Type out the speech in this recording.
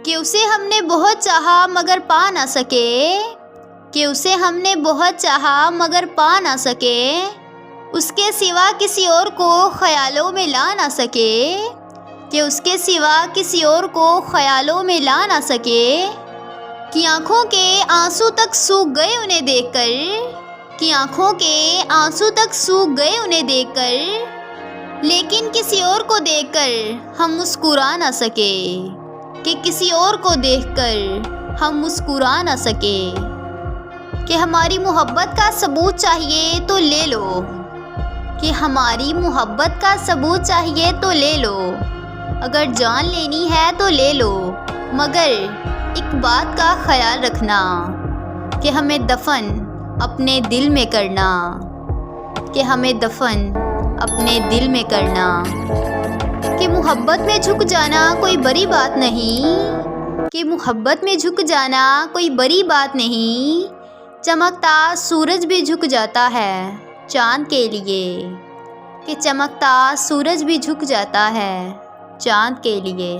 کہ اسے ہم نے بہت چاہا مگر پا نہ سکے، کہ اسے ہم نے بہت چاہا مگر پا نہ سکے، اس کے سوا کسی اور کو خیالوں میں لا نہ سکے، کہ اس کے سوا کسی اور کو خیالوں میں لا نہ سکے، کہ آنکھوں کے آنسو تک سوکھ گئے انہیں دیکھ کر، کہ آنکھوں کے آنسو تک سوکھ گئے انہیں دیکھ کر، لیکن کسی اور کو دیکھ کر ہم مسکرا نہ سکے، کہ کسی اور کو دیکھ کر ہم مسکرا نہ سکے، کہ ہماری محبت کا ثبوت چاہیے تو لے لو، کہ ہماری محبت کا ثبوت چاہیے تو لے لو، اگر جان لینی ہے تو لے لو، مگر ایک بات کا خیال رکھنا کہ ہمیں دفن اپنے دل میں کرنا، کہ ہمیں دفن اپنے دل میں کرنا، کہ محبت میں جھک جانا کوئی بڑی بات نہیں، کہ محبت میں جھک جانا کوئی بڑی بات نہیں، چمکتا سورج بھی جھک جاتا ہے چاند کے لیے، کہ چمکتا سورج بھی جھک جاتا ہے چاند کے لیے۔